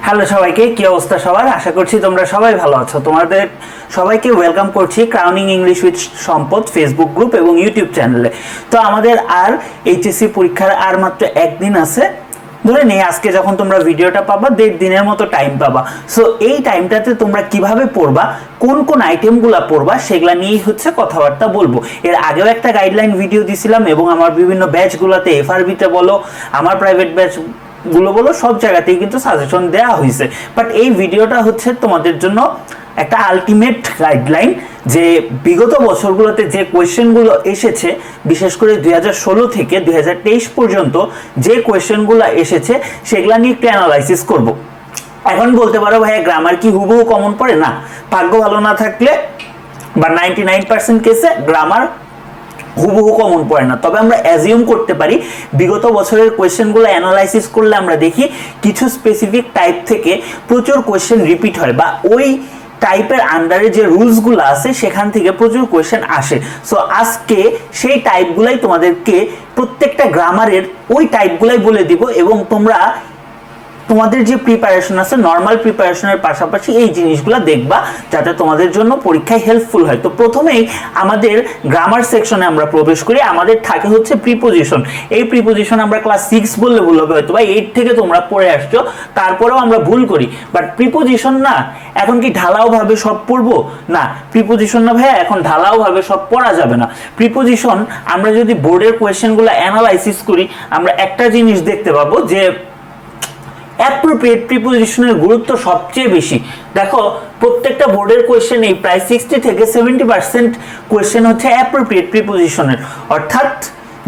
Hello সবাইকে, কি অবস্থা সবার? আশা করছি তোমরা সবাই ভালো আছো। তোমাদের সবাইকে ওয়েলকাম করছি ক্রাউনিং ইংলিশ উইথ সম্পদ ফেসবুক গ্রুপ এবং ইউটিউব চ্যানেলে। তো আমাদের আর এইচএসসি পরীক্ষার আর মাত্র একদিন আছে। ধরে নেই আজকে যখন তোমরা ভিডিওটা পাবা 1.5 দিনের মতো টাইম পাবা। সো এই টাইমটাতে তোমরা কিভাবে পড়বা, কোন কোন আইটেমগুলো পড়বা, সেগুলা নিয়েই হচ্ছে কথাবার্তা বলবো। এর আগেও একটা গাইডলাইন ভিডিও দিছিলাম এবং আমার বিভিন্ন ব্যাচগুলোতে এফআরবিতে বলো, আমার প্রাইভেট ব্যাচ গুলো বলো, সব জায়গাতেই কিন্তু সাজেশন দেওয়া হয়েছে। বাট এই ভিডিওটা হচ্ছে তোমাদের জন্য একটা আলটিমেট গাইডলাইন, যে বিগত বছরগুলোতে যে কোয়েশ্চেনগুলো এসেছে, বিশেষ করে 2016 থেকে 2023 পর্যন্ত যে কোয়েশ্চেনগুলো এসেছে সেগুলা নিয়ে একটু অ্যানালাইসিস করব। এখন বলতে পারো ভাইয়া গ্রামার কি হুবহু কমন পড়ে? না, ভাগ্য ভালো না থাকলে বা 99% কেসে গ্রামার হুবহু কমন পড়ে না। তবে আমরা অ্যাজিউম করতে পারি বিগত বছরের কোয়েশ্চেনগুলো অ্যানালাইসিস করলে আমরা দেখি কিছু স্পেসিফিক টাইপ থেকে প্রচুর কোয়েশ্চেন রিপিট হয়, বা ওই টাইপের আন্ডারে যে রুলসগুলো আছে সেখান থেকে প্রচুর কোয়েশ্চেন আসে। সো আজকে সেই টাইপগুলাই তোমাদেরকে, প্রত্যেকটা গ্রামারের ওই টাইপগুলাই বলে দিব, এবং তোমরা তোমাদের যে প্রিপারেশন আছে নর্মাল প্রিপারেশনের পাশাপাশি এই জিনিসগুলো দেখবা, যাতে তোমাদের জন্য পরীক্ষায় হেল্পফুল হয়। তো প্রথমেই আমাদের গ্রামার সেকশনে আমরা প্রবেশ করি। আমাদের থাকে হচ্ছে প্রিপোজিশন। এই প্রিপোজিশন আমরা ক্লাস 6 বললে ভুল হবে, হয়তো বা 8 থেকে তোমরা পড়ে আসছো, তারপরেও আমরা ভুল করি। বাট প্রিপোজিশন না, এখন কি ঢালাও ভাবে সব পড়বো? না, প্রিপোজিশন না ভাইয়া, এখন ঢালাও ভাবে সব পড়া যাবে না। প্রিপোজিশন আমরা যদি বোর্ডের কোয়েশ্চেনগুলো অ্যানালাইসিস করি, আমরা একটা জিনিস দেখতে পাবো যে অ্যাপ্রোপ্রিয়েট প্রিপোজিশনের গুরুত্ব সবচেয়ে বেশি। দেখো, প্রত্যেকটা বোর্ডের কোয়েশ্চেনেই প্রায় 60 থেকে 70% কোয়েশ্চেন হচ্ছে অ্যাপ্রোপ্রিয়েট প্রিপোজিশনের, অর্থাৎ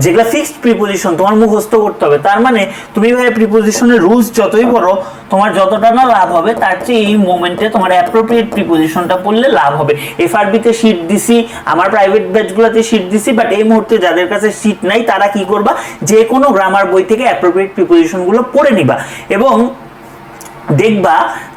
যেগুলা ফিক্সড প্রিপোজিশন তোমার মুখস্থ করতে হবে। তার মানে তুমি ভাই প্রিপোজিশনের রুলস যতই পড়ো, তোমার যতটা না লাভ হবে তার চেয়ে এই মোমেন্টে তোমার অ্যাপ্রোপ্রিয়েট প্রিপোজিশনটা পড়লে লাভ হবে। এফআরবিতে শীট দিছি, আমার প্রাইভেট ব্যাচগুলোতে শীট দিছি, বাট এই মুহূর্তে যাদের কাছে শীট নাই তারা কি করবা, যে কোনো গ্রামার বই থেকে অ্যাপ্রোপ্রিয়েট প্রিপোজিশনগুলো পড়ে নিবা, এবং দেখবা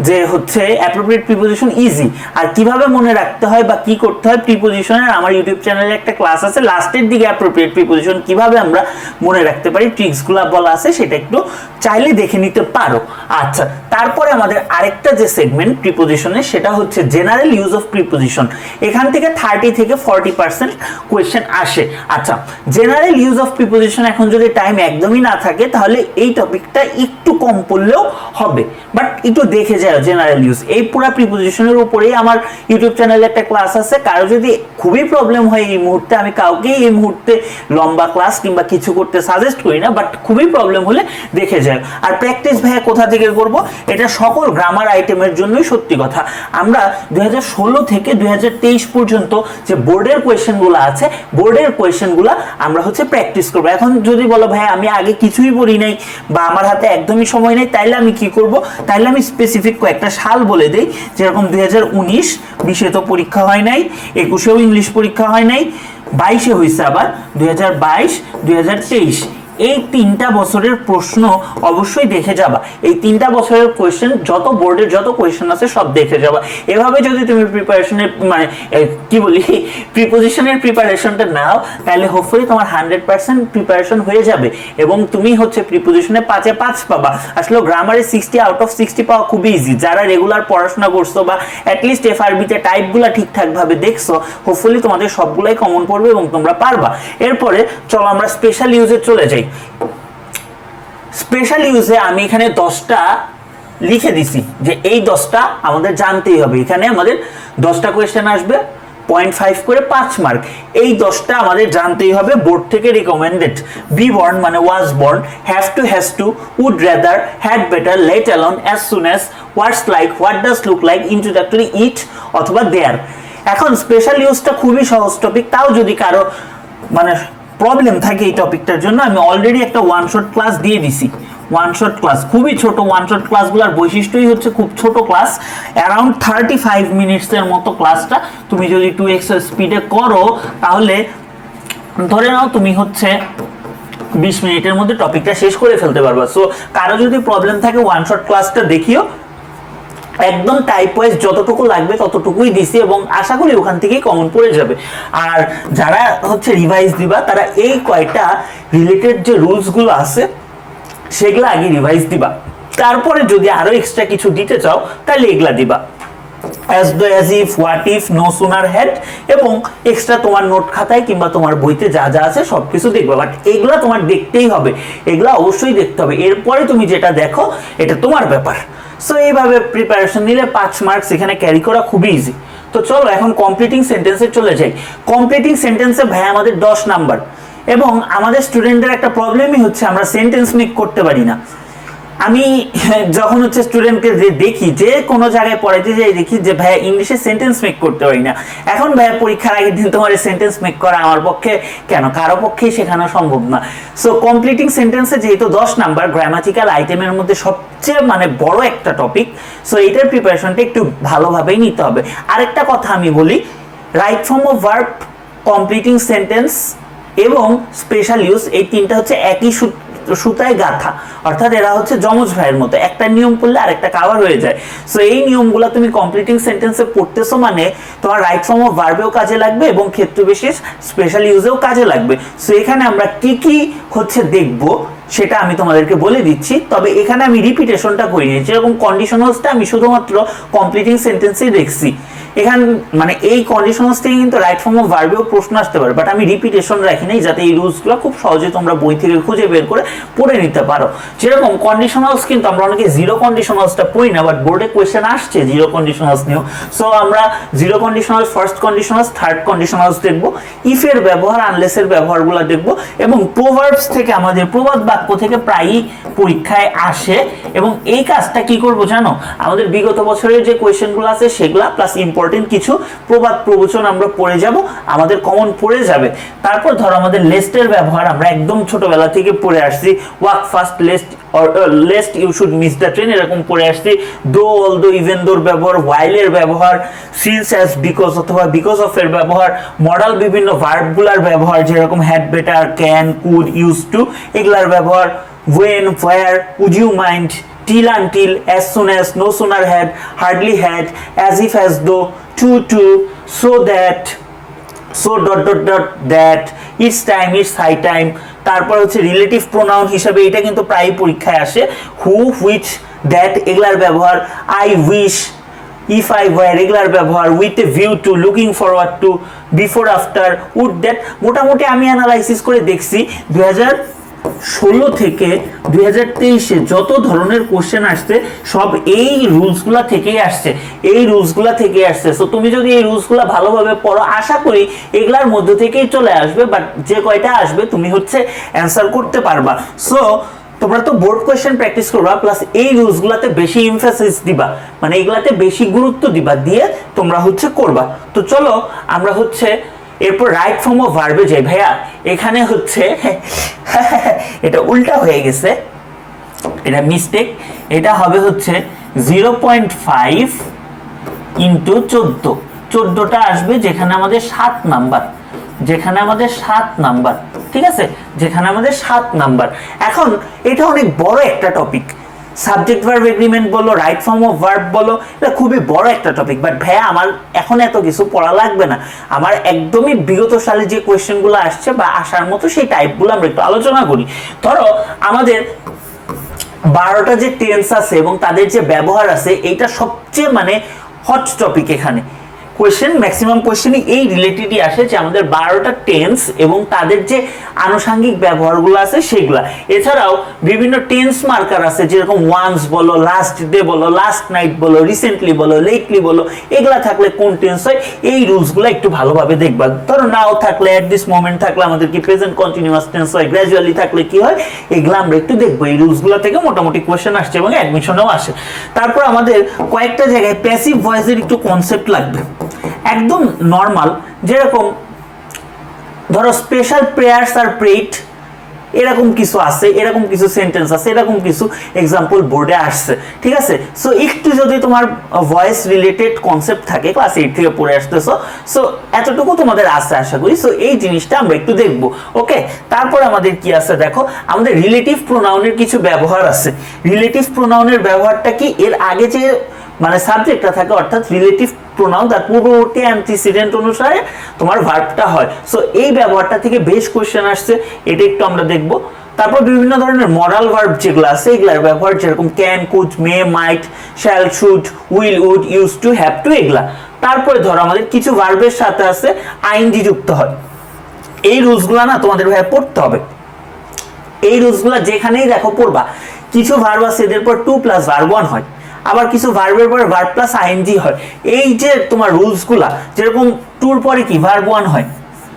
যে হচ্ছে অ্যাপ্রোপ্রিয়েট প্রিপোজিশন ইজি। আর কিভাবে মনে রাখতে হয় বা কি করতে হয় প্রিপোজিশনের, আমার ইউটিউব চ্যানেলে একটা ক্লাস আছে, লাস্টের দিকে অ্যাপ্রোপ্রিয়েট প্রিপোজিশন কিভাবে আমরা মনে রাখতে পারি ট্রিক্সগুলো বলা আছে, সেটা একটু চাইলে দেখে নিতে পারো। আচ্ছা, তারপরে আমাদের আরেকটা যে সেগমেন্ট প্রিপোজিশনের, সেটা হচ্ছে জেনারেল ইউজ অফ প্রিপোজিশন। এখান থেকে 30 থেকে 40% কোয়েশ্চেন আসে। আচ্ছা, জেনারেল ইউজ অফ প্রিপোজিশন এখন যদি টাইম একদমই না থাকে, তাহলে এই টপিকটা একটু কম পড়লেও হবে, বাট একটু দেখে যায় জেনারেল ইউজ। এই পুরো প্রিপোজিশনের উপরেই আমার ইউটিউব চ্যানেলে একটা ক্লাস আছে। কারো যদি খুবই প্রবলেম হয় এই মুহূর্তে, আমি কাউকেই এই মুহূর্তে লম্বা ক্লাস কিংবা কিছু করতে সাজেস্ট করি না, বাট খুবই প্রবলেম হলে দেখে যায়। আর প্র্যাকটিস ভাইয়া কোথা থেকে করব? এটা সকল গ্রামার আইটেমের জন্যই সত্যি কথা। আমরা 2016 থেকে 2023 পর্যন্ত যে বোর্ডের কোয়েশ্চেনগুলো আছে, বোর্ডের কোয়েশ্চেনগুলো আমরা হচ্ছে প্র্যাকটিস করব। এখন যদি বলো ভাই আমি আগে কিছুই পড়ি নাই বা আমার হাতে একদমই সময় নেই, তাইলে আমি কি করব? তাইলে আমি স্পেসিফিক কয়েকটা সাল বলে দেই, যেরকম 2019 20-এ তো পরীক্ষা হয় নাই, 21-এও ইংলিশ পরীক্ষা হয় নাই, 22-এ হয়েছে আবার, 2022 2023 এই 3টা বছরের প্রশ্ন অবশ্যই দেখে যাবা। এই 3টা বছরের কোয়েশ্চেন, যত বোর্ডের যত কোয়েশ্চেন আছে সব দেখে যাবা। এভাবে যদি তুমি প্রিপারেশনের মানে কি বলি প্রিপোজিশনের প্রিপারেশনটা নাও, তাহলে হোপফুলি তোমার 100% প্রিপারেশন হয়ে যাবে, এবং তুমি হচ্ছে প্রিপোজিশনে 5-এ 5 পাবা। আসলে গ্রামারে 60 আউট অফ 60 পাওয়া খুবই ইজি। যারা রেগুলার পড়াশোনা করছো বা অ্যাটলিস্ট এফআরবিতে টাইপগুলো ঠিকঠাক ভাবে দেখছো, হোপফুলি তোমাদের সবগুলাই কমন পড়বে এবং তোমরা পারবা। এরপরে চলো আমরা স্পেশাল ইউজে চলে যাই। স্পেশাল ইউজে আমি এখানে 10টা লিখে দিছি, যে এই 10টা আমাদের জানতেই হবে। এখানে আমাদের 10টা কোয়েশ্চেন আসবে, 0.5 করে 5 মার্ক। এই 10টা আমাদের জানতেই হবে, বোর্ড থেকে রিকমেন্ডেড। বি বর্ন মানে was born, have to has to, would rather, had better, let alone, as soon as, what's like, what does look like, introductory, it অথবা দেয়ার। এখন স্পেশাল ইউজটা খুবই সহজ টপিক, তাও যদি কারো মানে প্রবলেম থাকে এই টপিকটার জন্য, আমি অলরেডি একটা ওয়ান শট ক্লাস দিয়ে দিছি। ওয়ান শট ক্লাস খুবই ছোট, ওয়ান শট ক্লাসগুলোর বৈশিষ্ট্যই হচ্ছে খুব ছোট ক্লাস, অ্যারাউন্ড 35 মিনিটসের মতো ক্লাসটা। তুমি যদি 2x স্পিডে করো, তাহলে ধরে নাও তুমি হচ্ছে 20 মিনিটের মধ্যে টপিকটা শেষ করে ফেলতে পারবা। সো কারো যদি প্রবলেম থাকে ওয়ান শট ক্লাসটা দেখিও, একদম টাইপ ওয়াইজ যতটুকু লাগবে ততটুকুই দিছি, এবং আশা করি ওখান থেকেই কমন পড়ে যাবে। আর যারা হচ্ছে রিভাইজ দিবা, তারা এই কয়টা রিলেটেড যে রুলসগুলো আছে সেগুলো আগে রিভাইজ দিবা, তারপরে যদি আরো এক্সট্রা কিছু দিতে চাও তাহলে এগুলা দিবা, as though, as if, what if, no sooner had, এবং এক্সট্রা তোমার নোট খাতায় কিংবা তোমার বইতে যা যা আছে সবকিছু দেখবে। বাট এগুলা তোমার দেখতেই হবে, এগুলা অবশ্যই দেখতে হবে। এরপরে তুমি যেটা দেখো এটা তোমার ব্যাপার। সো এইভাবে প্রিপারেশন নিলে 5 মার্কস এখানে ক্যারি করা খুবই ইজি। তো চলো এখন কমপ্লিটিং সেন্টেন্সে চলে যাই। কমপ্লিটিং সেন্টেন্সে ভাই আমাদের 10 নাম্বার, এবং আমাদের স্টুডেন্টদের একটা প্রবলেমই হচ্ছে আমরা সেন্টেন্স মেক করতে পারি না। আমি যখন হচ্ছে স্টুডেন্টকে দেখি যে কোনো জায়গায় পড়াইতে যাই দেখি যে ভাইয়া ইংলিশে সেন্টেন্স মেক করতে পারি না। এখন ভাইয়া পরীক্ষার আগের দিন তোমার সেন্টেন্স মেক করা আমার পক্ষে কেন, কারো পক্ষেই শেখানো সম্ভব না। সো কমপ্লিটিং সেন্টেন্সে যেহেতু 10 নাম্বার, গ্রামাটিক্যাল আইটেমের মধ্যে সবচেয়ে মানে বড় একটা টপিক, সো এটার প্রিপারেশনটা একটু ভালোভাবেই নিতে হবে। আরেকটা কথা আমি বলি, right form of verb, completing sentence এবং স্পেশাল ইউজ, এই তিনটা হচ্ছে একই সুতায় গাথা, অর্থাৎ এরা হচ্ছে যমজ ভাইয়ের মতো, একটা নিয়ম পড়লে আরেকটা কভার হয়ে যায়। সো এই নিয়মগুলো তুমি কমপ্লিটিং সেন্টেন্সে পড়তেছো মানে তোমার রাইট ফর্ম অফ ভার্বেও কাজে লাগবে এবং ক্ষেত্র বিশেষ স্পেশাল ইউজেও কাজে লাগবে। সো এখানে আমরা কি কি হচ্ছে দেখবো সেটা আমি তোমাদেরকে বলে দিচ্ছি, তবে এখানে আমি রিপিটেশনটা করি নিয়েছি। যেরকম কন্ডিশনালসটা আমি শুধুমাত্র কমপ্লিটিং সেন্টেন্সেই দেখছি, এখানে মানে এই কন্ডিশনালস থেকে কিন্তু রাইট ফর্ম অফ ভার্বেও প্রশ্ন আসতে পারে, বাট আমি রিপিটেশন রাখি নাই যাতে এই রুলসগুলো খুব সহজে তোমরা বই থেকে খুঁজে বের করে পড়ে নিতে পারো। যেরকম কন্ডিশনালস কিন্তু আমরা অনেকে জিরো কন্ডিশনালসটা পড়ি না, বাট বোর্ডে কোয়েশ্চেন আসছে জিরো কন্ডিশনালস নিয়েও। সো আমরা zero conditionals, first conditionals, third conditionals দেখবো, ইফের ব্যবহার, আনলেসের ব্যবহারগুলো দেখবো, এবং প্রোভার্বস থেকে আমাদের প্রবাদ বাক্য থেকে প্রায়ই পরীক্ষায় আসে। এবং এই কাজটা কি করবো জানো, আমাদের বিগত বছরের যে কোয়েশ্চেনগুলো আছে সেগুলা প্লাস ইম্পর্টেন্ট কিছু প্রবাদ প্রবচন আমরা পড়ে যাব, আমাদের কমন পড়ে যাবে। তারপর ধরো আমাদের লেস্টের ব্যবহার আমরা একদম ছোটবেলা থেকে পড়ে আসছি, walk fast least or lest you should miss the train, এরকম পড়ে আসছি। দো, অলদো, ইভেন দোর ব্যবহার, while এর ব্যবহার, since, as, because অথবা because of এর ব্যবহার, মডাল বিভিন্ন ভার্বগুলার ব্যবহার যেরকম had, better, can, could, used to এগুলার ব্যবহার, when, where, would you mind, till, until, as soon as, no sooner had, hardly had, as if, as though, to, so that, so ... that, it's time, it's high time। তারপর হচ্ছে relative pronoun হিসেবে এটা কিন্তু প্রায় পরীক্ষায় আসে, হু, which, that এগুলার ব্যবহার, I wish, if I were এগুলার ব্যবহার, with a view to, looking forward to, before after, would that. মোটামুটি আমি অ্যানালাইসিস করে দেখছি 2016 থেকে 2023 যত ধরনের কোশ্চেন আসছে সব এই রুলসগুলা থেকেই আসছে, সো তুমি যদি এই রুলসগুলা ভালোভাবে পড়ো আশা করি এগুলার মধ্যে থেকেই চলে আসবে, বাট যে কয়টা আসবে তুমি হচ্ছে অ্যান্সার করতে পারবা। সো তোমরা তো বোর্ড কোয়েশ্চেন প্র্যাকটিস করবা, প্লাস এই রুলসগুলাতে বেশি এমফাসিস দিবা, মানে এগুলাতে বেশি গুরুত্ব দিবা, দিয়ে তোমরা হচ্ছে করবা। তো চলো আমরা হচ্ছে এরপর রাইট ফর্ম অফ ভার্বে যাই। ভাইয়া এখানে হচ্ছে এটা উল্টা হয়ে গেছে, এটা মিস্টেক, এটা হবে হচ্ছে 0.5 ইন্টু 14টা আসবে যেখানে আমাদের 7 নাম্বার, ঠিক আছে, যেখানে আমাদের 7 নাম্বার। এখন এটা অনেক বড় একটা টপিক, সাবজেক্ট ভার্ব এগ্রিমেন্ট বলো, রাইট ফর্ম অফ ভার্ব বলো, এটা খুবই বড় একটা টপিক। বাট ভাইয়া আমার এখন এত কিছু পড়া লাগবে না, আমার একদমই বিগত সালে যে কোয়েশ্চেনগুলো আসছে বা আসার মতো সেই টাইপগুলো আমরা একটু আলোচনা করি। ধরো আমাদের 12টা যে টেন্স আছে এবং তাদের যে ব্যবহার আছে, এইটা সবচেয়ে মানে হট টপিক। এখানে কোয়েশ্চেন, ম্যাক্সিমাম কোয়েশ্চেনই এই রিলেটেডই আসে যে আমাদের 12টা টেন্স এবং তাদের যে আনুষঙ্গিক ব্যবহারগুলো আছে সেগুলা। এছাড়াও বিভিন্ন টেন্স মার্কার আছে, যেরকম ওয়ান্স বলো, লাস্ট ডে বলো, লাস্ট নাইট বলো, রিসেন্টলি বলো, লেটলি বলো, এগুলা থাকলে কোন টেন্স হয় এই রুলসগুলো একটু ভালোভাবে দেখবা। ধরো নাও থাকলে, অ্যাট দিস মোমেন্ট থাকলে আমাদের কি প্রেজেন্ট কন্টিনিউয়াস টেন্স হয়, গ্র্যাজুয়ালি থাকলে কি হয়, এগুলো আমরা একটু দেখবো। এই রুলসগুলো থেকে মোটামুটি কোয়েশ্চেন আসছে এবং অ্যাডমিশনেও আসে। তারপর আমাদের কয়েকটা জায়গায় প্যাসিভ ভয়েসের একটু কনসেপ্ট লাগবে, একদম নর্মাল, যেরকম ধরো স্পেশাল প্রেয়ার্স আর প্রেড, এরকম কিছু আছে, এরকম কিছু সেন্টেন্স আছে, এরকম কিছু এক্সাম্পল বোর্ডে আসছে, ঠিক আছে। সো একটু যদি তোমার ভয়েস রিলেটেড কনসেপ্ট থাকে, ক্লাস 8 থেকে পড়ে আসতেছো, সো এতটুকু তোমাদের আছে আশা করি। সো এই জিনিসটা আমরা একটু দেখবো, ওকে। তারপর আমাদের কি আছে দেখো, আমাদের রিলেটিভ প্রোনাউনের কিছু ব্যবহার আছে। রিলেটিভ প্রোনাউনের ব্যবহারটা কি, এর আগে যে মানে সাবজেক্টটা থাকে, অর্থাৎ রিলেটিভ প্রোনাউন তার পূর্ববর্তী অ্যান্টিসিডেন্ট অনুসারে তোমার ভার্বটা হয়। সো এই ব্যবহারটা থেকে বেশ কোশ্চেন আসছে, এটা একটু আমরা দেখবো। তারপর বিভিন্ন ধরনের মডাল ভার্ব যেগুলো আছে এগুলার ব্যবহার, যেরকম can, could, may, might, shall, should, will, would, use to, have to এগুলা। তারপরে ধরো আমাদের কিছু ভার্বের সাথে আছে আইএনজি যুক্ত হয়। এই রুলসগুলো না তোমাদের ভাই পড়তে হবে। এই রুলসগুলো যেখানেই দেখো পড়বা। কিছু ভার্ব আছে এদের পর টু প্লাস ভার্ব ওয়ান হয়, আবার কিছু ভার্বের পর ভার্ব প্লাস আইএনজি হয়। এই যে তোমার রুলসগুলা, যেরকম টুর পরে কি ভার্ব ওয়ান হয়,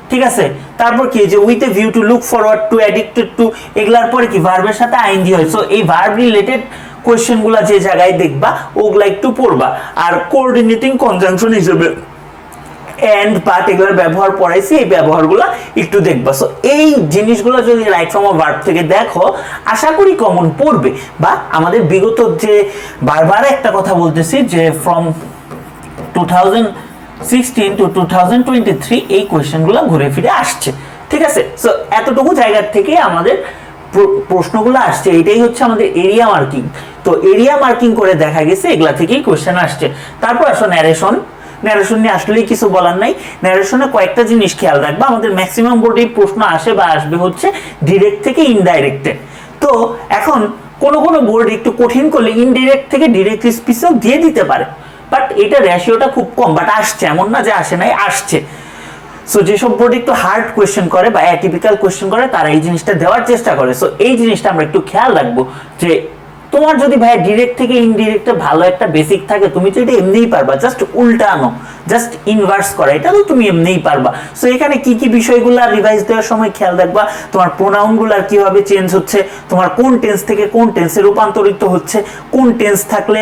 ঠিক আছে। তারপর কি যে with a view two, look forward to, addicted to, এগুলার পরে কি ভার্বের সাথে আইএনজি হয়। সো এই ভার্ব রিলেটেড কোয়েশ্চেনগুলো যে জায়গায় দেখবা ওগুলা একটু পড়বা। আর কোঅর্ডিনেটিং কনজাংশন হিসেবে এন্ড, বাট এগুলোর ব্যবহার পড়াইছি, এই ব্যবহারগুলো একটু দেখবা। সো এই জিনিসগুলো যদি রাইট ফর্ম অফ ভার্ব থেকে দেখো আশা করি কমন পড়বে। বা আমাদের বিগত যে বারবার একটা কথা বলতেছি যে ফ্রম 2016 to 2023 এই কোয়েশ্চেনগুলো ঘুরে ফিরে আসছে, ঠিক আছে। সো এতটুকু জায়গা থেকে আমাদের প্রশ্নগুলো আসছে, এটাই হচ্ছে আমাদের এরিয়া মার্কিং। তো এরিয়া মার্কিং করে দেখা গেছে এগুলা থেকেই কোয়েশ্চেন আসছে। তারপর আসো ন্যারেশন। ন্যারেশন নিয়ে আসলেই কিছু বলার নাই। ন্যারেশনে কয়েকটা জিনিস খেয়াল রাখবা। আমাদের ম্যাক্সিমাম বোর্ডে প্রশ্ন আসে বা আসবে হচ্ছে ডিরেক্ট থেকে ইনডাইরেক্টে। তো এখন কোনো কোনো বোর্ড একটু কঠিন করলে ইনডিরেক্ট থেকে ডিরেক্ট স্পিচও দিয়ে দিতে পারে, বাট এটা রেশিওটা খুব কম, বাট আসছে, এমন না যে আসে নাই, আসছে। সো যেসব বোর্ড একটু হার্ড কোয়েশ্চেন করে বা অ্যাটিপিক্যাল কোয়েশ্চেন করে তারা এই জিনিসটা দেওয়ার চেষ্টা করে। সো এই জিনিসটা আমরা একটু খেয়াল রাখবো যে তোমার যদি ভাই ডিরেক্ট থেকে ইনডিরেক্টে ভালো একটা বেসিক থাকে, তুমি তো এটা এমনিই পারবা, জাস্ট উল্টানো, জাস্ট ইনভার্স করা, এটা তো তুমি এমনিই পারবা। সো এখানে কি কি বিষয়গুলো রিভাইজ দেওয়ার সময় খেয়াল রাখবা, তোমার প্রোনাউনগুলো কিভাবে চেঞ্জ হচ্ছে, তোমার কোন টেন্স থেকে কোন টেন্সে রূপান্তরিত হচ্ছে, কোন টেন্স থাকলে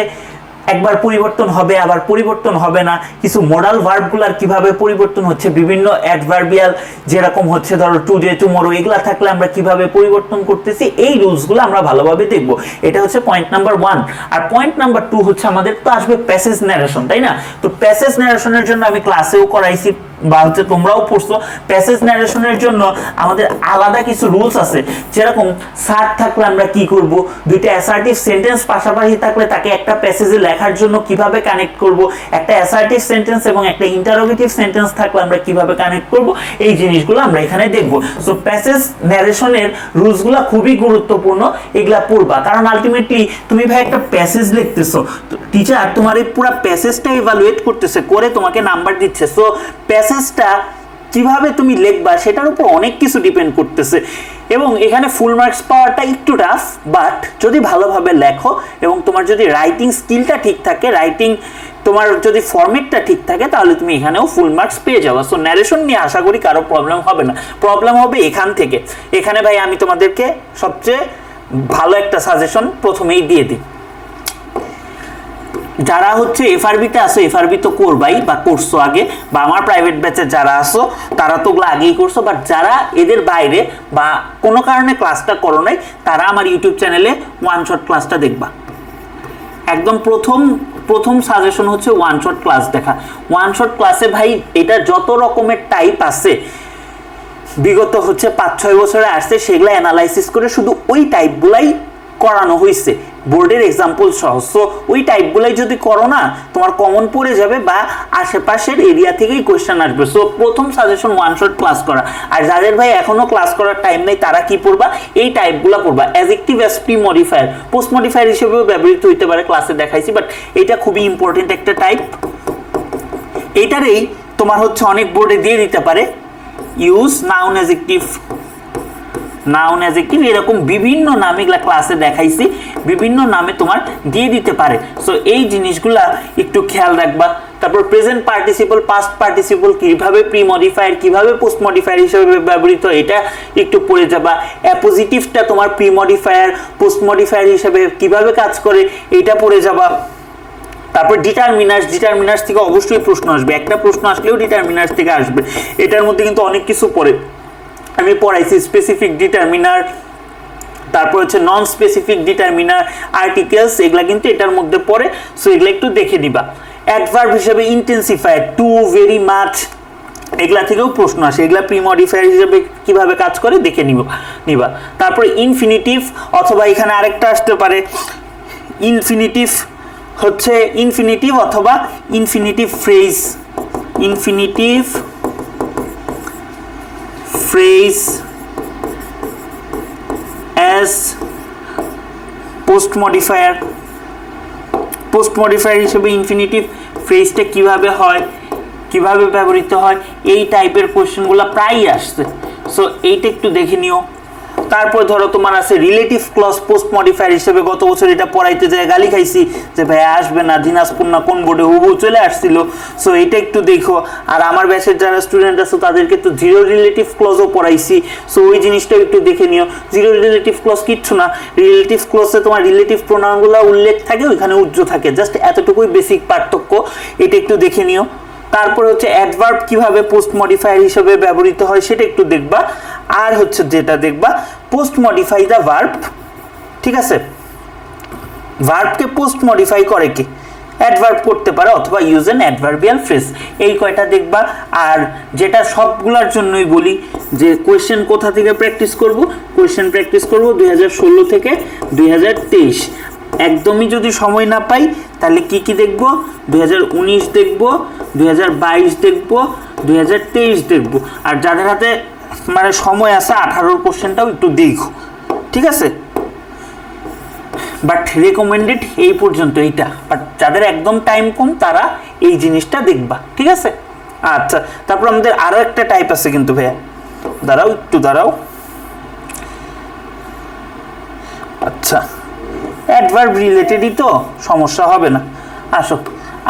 একবার পরিবর্তন হবে আবার পরিবর্তন হবে না, কিছু মডাল ভার্বগুলার কিভাবে পরিবর্তন হচ্ছে, বিভিন্ন অ্যাডভার্বিয়াল যেরকম হচ্ছে ধরো টুডে, টুমরো, এগুলা থাকলে আমরা কিভাবে পরিবর্তন করতেছি, এই রুলসগুলো আমরা ভালোভাবে দেখব। এটা হচ্ছে পয়েন্ট নাম্বার 1। আর পয়েন্ট নাম্বার 2 হচ্ছে আমাদের তো আসবে প্যাসেজ ন্যারেশন, তাই না? তো প্যাসেজ ন্যারেশনের জন্য আমি ক্লাসেও করাইছি বা হচ্ছে তোমরাও পড়ছো। প্যাসেজ ন্যারেশনের জন্য আমাদের আলাদা কিছু রুলস আছে, যেরকম সার থাকলে আমরা কি করব, দুইটা অ্যাসার্টিভ সেন্টেন্স পাশাপাশি থাকলে তাকে একটা প্যাসেজে লেখার জন্য কিভাবে কানেক্ট করব, একটা অ্যাসার্টিভ সেন্টেন্স এবং একটা ইন্টারোগেটিভ সেন্টেন্স থাকলে আমরা কিভাবে কানেক্ট করব, এই জিনিসগুলো আমরা এখানে দেখব। সো প্যাসেজ ন্যারেশনের রুলসগুলো খুবই গুরুত্বপূর্ণ, এগুলা পড়বা। কারণ আলটিমেটলি তুমি ভাই একটা প্যাসেজ লিখতেছো, টিচার তোমার এই পুরো প্যাসেজটা ইভালুয়েট করতেছে, করে তোমাকে নাম্বার দিচ্ছে। সো প্যাসেজটা কিভাবে তুমি লিখবা সেটার উপর অনেক কিছু ডিপেন্ড করতেছে, এবং এখানে ফুল মার্কস পাওয়াটা একটু টাফ। বাট যদি ভালোভাবে লেখো এবং তোমার যদি রাইটিং স্কিলটা ঠিক থাকে, রাইটিং তোমার যদি ফরম্যাটটা ঠিক থাকে, তাহলে তুমি এখানেও ফুল মার্কস পেয়ে যাবে। সো ন্যারেশন নিয়ে আশা করি কারো প্রবলেম হবে না। প্রবলেম হবে এখান থেকে। এখানে ভাই আমি তোমাদেরকে সবচেয়ে ভালো একটা সাজেশন প্রথমেই দিয়ে দিই। যারা হচ্ছে এফআরবিতে আসো, এফআরবি তো করবাই বা করছো আগে, বা আমার প্রাইভেট ব্যাচে যারা আসো তারা তো ওগুলো আগেই করছো, বাট যারা এদের বাইরে বা কোনো কারণে ক্লাসটা করো নাই, তারা আমার ইউটিউব চ্যানেলে ওয়ান শট ক্লাসটা দেখবা। একদম প্রথম সাজেশন হচ্ছে ওয়ান শট ক্লাস দেখা। ওয়ান শট ক্লাসে ভাই এটা যত রকমের টাইপ আছে বিগত হচ্ছে 5-6 বছরে আসছে, সেগুলো অ্যানালাইসিস করে শুধু ওই টাইপগুলাই করানো হয়েছে বোর্ডের এক্সাম্পল সহ। সো ওই টাইপগুলাই যদি করো না, তোমার কমন পড়ে যাবে বা আশেপাশের এরিয়া থেকেই কোয়েশ্চেন আসবে। সো প্রথম সাজেশন ওয়ান শট ক্লাস করা। আর যাদের ভাই এখনো ক্লাস করার টাইম নেই, তারা কি পড়বা, এই টাইপগুলো পড়বা। Adjective, pre modifier, post modifier হিসেবেও ব্যবহৃত হইতে পারে, ক্লাসে দেখাইছি, বাট এটা খুবই ইম্পর্টেন্ট একটা টাইপ। এইটারেই তোমার হচ্ছে অনেক বোর্ডে দিয়ে দিতে পারে use noun, adjective, noun, adjective, এরকম বিভিন্ন নামে এগুলা ক্লাসে দেখাইছি, বিভিন্ন নামে তোমার দিয়ে দিতে পারে। সো এই জিনিসগুলা একটু খেয়াল রাখবা। তারপর প্রেজেন্ট পার্টিসিপল, পাস্ট পার্টিসিপল কিভাবে প্রি মডিফায়ার, কিভাবে পোস্ট মডিফায়ার হিসেবে ব্যবহৃত, এটা একটু পড়ে যাবা। অ্যাপোজিটিভটা তোমার প্রি মডিফায়ার, পোস্ট মডিফায়ার হিসেবে কিভাবে কাজ করে, এটা পড়ে যাবা। তারপর ডিটারমিনার্স, ডিটারমিনার্স থেকে অবশ্যই প্রশ্ন আসবে, একটা প্রশ্ন আসলেও ডিটারমিনার্স থেকে আসবে। এটার মধ্যে কিন্তু অনেক কিছু পড়ে, আমি পড়াইছি স্পেসিফিক ডিটারমিনার, তারপর হচ্ছে নন স্পেসিফিক ডিটারমিনার, আর্টিকেলস, এগুলা কিন্তু এটার মধ্যে পড়ে। সো এগুলা একটু দেখে নিবা। অ্যাডভার্ব হিসেবে ইন্টেন্সিফায়ার, টু, ভেরি মাচ, এগুলা থেকেও প্রশ্ন আসে, এগুলা প্রি মডিফায়ার হিসেবে কিভাবে কাজ করে দেখে নিবা। তারপরে ইনফিনিটিভ, অথবা এখানে আরেকটা আসতে পারে ইনফিনিটিভ, হচ্ছে ইনফিনিটিভ অথবা infinitive phrase, infinitive phrase, as post modifier. Post modifier হিসেবে ইনফিনিটিভ ফ্রেজটা কিভাবে হয়, কিভাবে ব্যবহৃত হয়, এই টাইপের কোশ্চেনগুলো প্রায়ই আসছে। সো এইটা একটু দেখে নিও। তারপর ধরো তোমার আছে রিলেটিভ ক্লজ পোস্ট মডিফায়ার হিসেবে, গত বছর এটা পড়াইতে যায় গালি খাইছি যে ভাই আসবে না, দিনাজপুর না কোন বোর্ডে হুবহু চলে আসছিল। সো এটা একটু দেখো। আর আমার ব্যাচের যারা স্টুডেন্ট আছে তাদেরকে তো জিরো রিলেটিভ ক্লজও পড়াইছি। সো ওই জিনিসটাও একটু দেখে নিও। জিরো রিলেটিভ ক্লজ কিচ্ছু না, রিলেটিভ ক্লজে তোমার রিলেটিভ প্রোনাউনগুলো উল্লেখ থাকে, ওইখানে উজ্জ থাকে, জাস্ট এতটুকুই বেসিক পার্থক্য, এটা একটু দেখে নিও। তারপর হচ্ছে অ্যাডভার্ব কিভাবে পোস্ট মডিফায়ার হিসেবে ব্যবহৃত হয় সেটা একটু দেখবা। আর হচ্ছে যেটা দেখবা, পোস্ট মডিফাই দ্য ভার্ব, ঠিক আছে, ভার্বকে পোস্ট মডিফাই করে কি, অ্যাডভার্ব করতে পারে অথবা ইউজ এন অ্যাডভার্বিয়াল ফ্রেজ, এই কয়টা দেখবা। আর যেটা সবগুলোর জন্যই বলি যে কোয়েশ্চেন কোথা থেকে প্র্যাকটিস করব, কোয়েশ্চেন প্র্যাকটিস করব 2016 থেকে 2023। একদমই যদি সময় না পাই তাহলে কি কি দেখব, 2019 দেখব, 2022 দেখব, 2023 দেখব। আর যাদের হাতে মানে সময় আছে 18 কোশ্চেনটাও একটু দেখো, ঠিক আছে। বাট রেকমেন্ডেড এই পর্যন্ত এইটা, বাট যাদের একদম টাইম কম তারা এই জিনিসটা দেখবা, ঠিক আছে। আচ্ছা, তারপর আমাদের আরো একটা টাইপ আছে কিন্তু ভাইয়া, দাঁড়াও একটু দাঁড়াও। আচ্ছা, অ্যাডভার্ব রিলেটেডই তো, সমস্যা হবে না, আসো।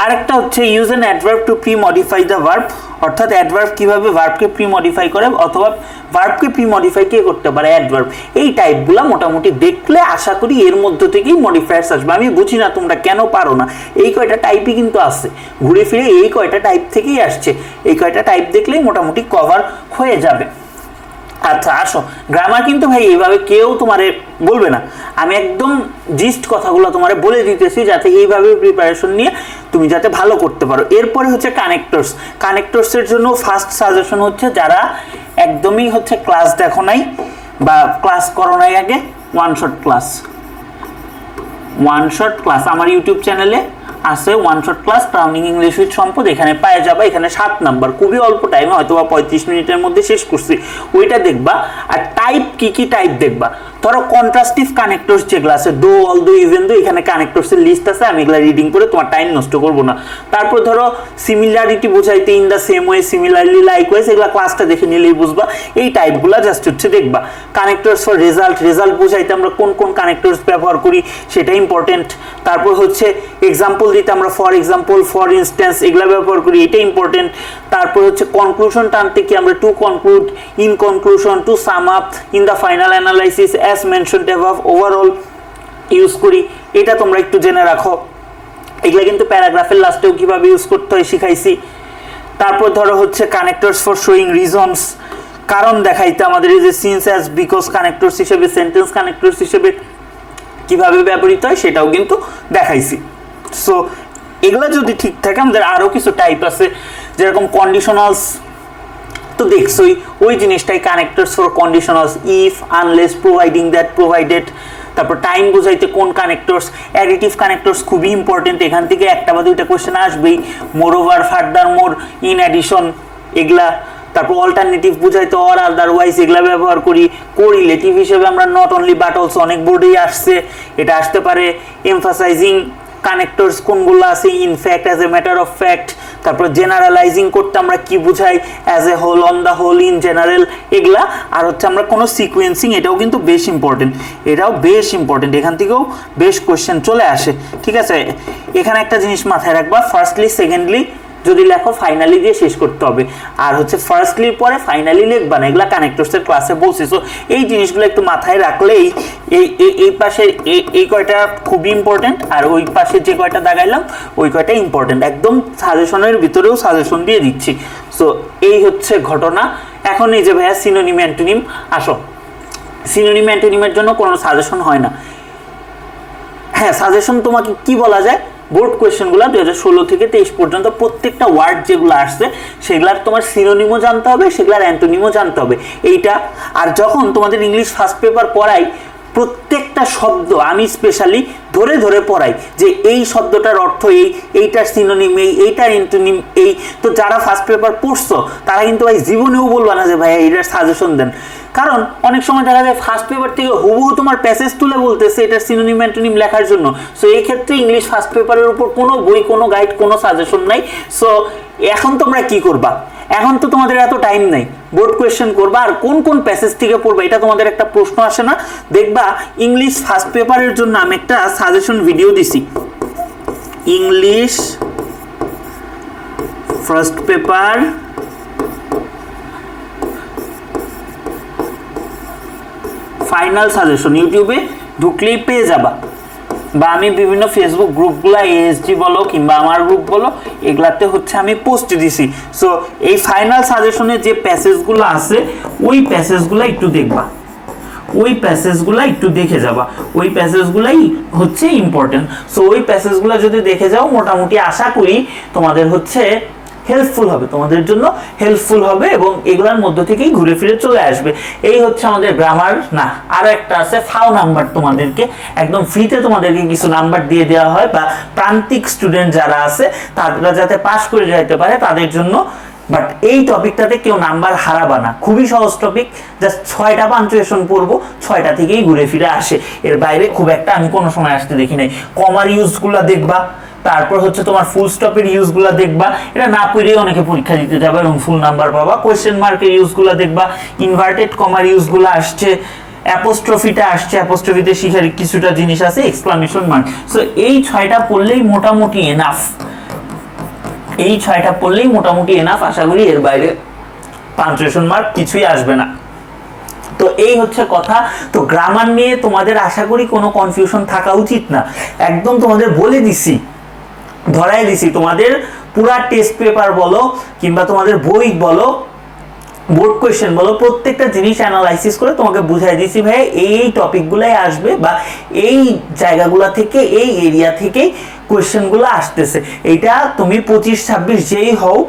আরেকটা হচ্ছে use N adverb two pre modify the verb, অর্থাৎ অ্যাডভার্ব কিভাবে ভার্বকে প্রি মডিফাই করে অথবা ভার্বকে প্রি মডিফাই কে করতে পারে, অ্যাডভার্ব। এই টাইপগুলো মোটামুটি দেখলে আশা করি এর মধ্য থেকেই মডিফায়ার্স আসবে। আমি বুঝি না তোমরা কেন পারো না, এই কয়টা টাইপই কিন্তু আছে, ঘুরে ফিরে এই কয়টা টাইপ থেকেই আসছে। এই কয়টা টাইপ দেখলেই মোটামুটি কভার হয়ে যাবে। আচ্ছা আসো, গ্রামার কিন্তু ভাই এইভাবে কেউ তোমারে বলবে না, আমি একদম জিস্ট কথাগুলো তোমারে বলে দিতেছি যাতে এইভাবে প্রিপারেশন নিয়ে তুমি যাতে ভালো করতে পারো। এরপরে হচ্ছে কানেক্টরস। কানেক্টরসের জন্য ফার্স্ট সাজেশন হচ্ছে যারা একদমই হচ্ছে ক্লাস দেখো নাই বা ক্লাস করো নাই আগে, ওয়ান শট ক্লাস আমার ইউটিউব চ্যানেলে আছে, one shot class crowning English with সম্পদ, এখানে পায়ে যাবা। এখানে 7 নাম্বার, খুবই অল্প টাইমে, হয়তো বা 35 মিনিটের মধ্যে শেষ করছি, ওইটা দেখবা। আর টাইপ কি কি টাইপ দেখবা, ধরো কন্ট্রাস্টিভ কানেক্টরস যেগুলো আছে, দো, অল দো, ইভেন দো, এখানে কানেক্টরসের লিস্ট আছে, আমি এগুলা রিডিং করে তোমার টাইম নষ্ট করব না। তারপর ধরো সিমিলারিটি বোঝাইতে, in the same way, similarly, likewise, এগুলা ক্লাসটা দেখে নিলেই বুঝবা। এই টাইপগুলা জাস্ট হচ্ছে দেখবা। কানেক্টরস ফর রেজাল্ট, রেজাল্ট বোঝাইতে আমরা কোন কোন কানেক্টরস ব্যবহার করি সেটা ইম্পর্টেন্ট। তারপর হচ্ছে এক্সাম্পল দিতে আমরা ফর এক্সাম্পল, ফর ইনস্ট্যান্স, এগুলা ব্যবহার করি, এটা ইম্পর্টেন্ট। তারপর হচ্ছে কনক্লুশন টানতে কি আমরা to conclude, in conclusion, to sum up, in the final analysis, as mentioned above, overall use করি, এটা তোমরা একটু জেনে রাখো। এগুলা কিন্তু প্যারাগ্রাফের লাস্টেও কিভাবে ইউজ করতে হয় শিখাইছি। তারপর ধরো হচ্ছে কানেক্টরস ফর শোয়িং রিজনস, কারণ দেখাইতে আমাদের এই যে সিন্স, অ্যাজ, বিকজ কানেক্টরস হিসেবে, সেন্টেন্স কানেক্টরস হিসেবে কিভাবে ব্যবহৃত হয় সেটাও কিন্তু দেখাইছি। সো এগুলা যদি ঠিক থাকে, আমাদের আরও কিছু টাইপ আছে যেরকম কন্ডিশনালস, তো দেখছোই ওই জিনিসটাই, connectors for conditionals, if, unless, providing that, provided. তারপর টাইম বোঝাইতে কোন কানেক্টরস, অ্যাডিটিভ কানেক্টরস খুবই ইম্পর্টেন্ট, এখান থেকে একটা বা দুইটা কোয়েশ্চেন আসবেই, মোর over, further more, in addition, এগুলা। তারপর অল্টারনেটিভ বোঝাইতে অর, আদারওয়াইজ, এগুলা ব্যবহার করি। কোরিলেটিভ হিসেবে আমরা নট অনলি বাট অলসো, অনেক বোর্ডেই আসছে, এটা আসতে পারে। এমফাসাইজিং কানেক্টরস কোনগুলো আছে, in fact, as a matter of fact. তারপর জেনারেলাইজিং করতে আমরা কি বুঝাই, as a whole, on the whole, in general, এগুলা। আর হচ্ছে আমরা কোনো সিকুয়েন্সিং, এটাও কিন্তু বেশ ইম্পর্টেন্ট, এখান থেকেও বেশ কোয়েশ্চেন চলে আসে, ঠিক আছে। এখানে একটা জিনিস মাথায় রাখবা, ফার্স্টলি, সেকেন্ডলি যদি লেখো ফাইনালি দিয়ে শেষ করতে হবে, আর হচ্ছে ফার্স্টলির পরে ফাইনালি লিখবা না, এগুলা কানেক্টরসের ক্লাসে বলছি। সো এই জিনিসগুলো একটু মাথায় রাখলেই এই পাশে এই কয়টা খুবই ইম্পর্টেন্ট, আর ওই পাশে যে কয়টা দাগাইলাম ওই কয়টা ইম্পর্টেন্ট, একদম সাজেশনের ভিতরেও সাজেশন দিয়ে দিচ্ছি। সো এই হচ্ছে ঘটনা। এখন এই যে ভাইয়া সিনোনিম, অ্যান্টোনিম, আসো। সিনোনিম, অ্যান্টোনিমের জন্য কোনো সাজেশন হয় না। হ্যাঁ, সাজেশন তোমাকে কি বলা যায়, বোর্ড কোয়েশ্চেনগুলো 2016 থেকে 23 পর্যন্ত প্রত্যেকটা ওয়ার্ড যেগুলো আসছে সেগুলার তোমার সিনোনিমও জানতে হবে, সেগুলার অ্যান্টোনিমও জানতে হবে, এইটা। আর যখন তোমাদের ইংলিশ ফার্স্ট পেপার পড়াই প্রত্যেকটা শব্দ আমি স্পেশালি ধরে ধরে পড়াই যে এই শব্দটার অর্থ এইটার সিনোনিম এইটার এন্টোনিম এই। তো যারা ফার্স্ট পেপার পড়ছো তারা কিন্তু ভাই জীবনেও বলবা না যে ভাই এইটার সাজেশন দেন, কারণ অনেক সময় দেখা যায় ফার্স্ট পেপার থেকে হুবহু তোমার প্যাসেজ তুলে বলতেছে এটার সিনোনিম অ্যান্টোনিম লেখার জন্য। সো এই ক্ষেত্রে ইংলিশ ফার্স্ট পেপারের উপর কোনো বই, কোনো গাইড, কোনো সাজেশন নাই। সো এখন তোমরা কি করবা, এখন তো তোমাদের এত টাইম নাই, বোর্ড কোয়েশ্চেন করবা আর কোন কোন প্যাসেজ থেকে পড়বা এটা তোমাদের একটা প্রশ্ন আসে না? দেখবা ইংলিশ ফার্স্ট পেপারের জন্য আমি একটা সাজেশন ভিডিও দিছি, English first paper final suggestion, ইউটিউবে ঢুকলেই পেয়ে যাবা, বা আমি বিভিন্ন ফেসবুক গ্রুপগুলো এএসজি বলো কিংবা আমার গ্রুপ বলো এগুলাতে হচ্ছে আমি পোস্ট দিছি। সো এই ফাইনাল সাজেশনে যে প্যাসেজগুলো আছে ওই প্যাসেজগুলো একটু দেখবা, ওই প্যাসেজগুলো একটু দেখে যাবা, ওই প্যাসেজগুলাই হচ্ছে ইম্পর্টেন্ট। সো ওই প্যাসেজগুলো যদি দেখে যাও মোটামুটি আশা করি তোমাদের হচ্ছে হেল্পফুল হবে, তোমাদের জন্য হেল্পফুল হবে এবং এগুলোর মধ্য থেকেই ঘুরে ফিরে চলে আসবে। এই হচ্ছে আমাদের গ্রামার। না, আরো একটা আছে ফাও নাম্বার, তোমাদেরকে একদম ফ্রিতে তোমাদেরকে কিছু নাম্বার দিয়ে দেওয়া হয়, বা প্রান্তিক স্টুডেন্ট যারা আছে তারা যাতে পাস করে যাইতে পারে তাদের জন্য। বাট এই টপিকটাতে কেউ নাম্বার হারাবা না, খুবই সহজ টপিক, জাস্ট 6টা পাঞ্চুয়েশন পড়বো, 6টা থেকেই ঘুরে ফিরে আসে, এর বাইরে খুব একটা আমি কোনো সময় আসতে দেখি নাই। কমার ইউজগুলো দেখবা, তারপর হচ্ছে তোমার ফুল স্টপের ইউজগুলো দেখবা, এটা না পড়েই অনেকে পরীক্ষা দিতে যাবে এবং ফুল নাম্বার পাবা। কোয়েশ্চেন মার্কের ইউজগুলো দেখবা, ইনভার্টেড কমার ইউজগুলো আসছে, অ্যাপোস্ট্রফিটা আসছে, অ্যাপোস্ট্রফিতে শিখার কিছুটা জিনিস আছে, এক্সক্লামেশন মার্ক। সো এই 6টা পড়লেই মোটামুটি এনাফ, এই 6টা পড়লেই মোটামুটি এনাফ। আশা করি এর বাইরে পাঞ্চুয়েশন মার্ক কিছুই আসবে না। তো এই হচ্ছে কথা। তো গ্রামার নিয়ে তোমাদের আশা করি কোনো কনফিউশন থাকা উচিত না, একদম তোমাদের বলে দিছি, ধরাই দিছি, তোমাদের পুরা টেস্ট পেপার বলো কিংবা তোমাদের বই বলো, বোর্ড কোয়েশ্চেন বলো, প্রত্যেকটা জিনিস অ্যানালাইসিস করে তোমাকে বুঝাই দিছি ভাই এই টপিকগুলাই আসবে, বা এই জায়গাগুলো থেকে এই এরিয়া থেকেই কোয়েশ্চেনগুলো আসতেছে। এইটা তুমি 25-26 যেই হও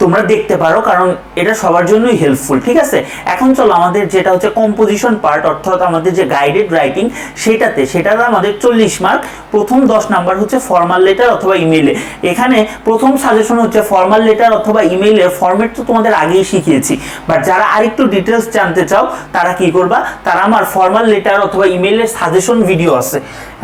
তোমরা দেখতে পারো, কারণ এটা সবার জন্যই হেল্পফুল। ঠিক আছে, এখন চলো আমাদের যেটা হচ্ছে কম্পোজিশন পার্ট, অর্থাৎ আমাদের যে গাইডেড রাইটিং সেটাতে আমাদের 40 মার্ক। প্রথম 10 নাম্বার হচ্ছে ফর্মাল লেটার অথবা ইমেইলে। এখানে প্রথম সাজেশন হচ্ছে ফর্মাল লেটার অথবা ইমেইলের ফরম্যাট তো তোমাদের আগেই শিখিয়েছি, বাট যারা আরেকটু ডিটেলস জানতে চাও তারা কি করবা, তারা আমার ফর্মাল লেটার অথবা ইমেইলের সাজেশন ভিডিও আছে,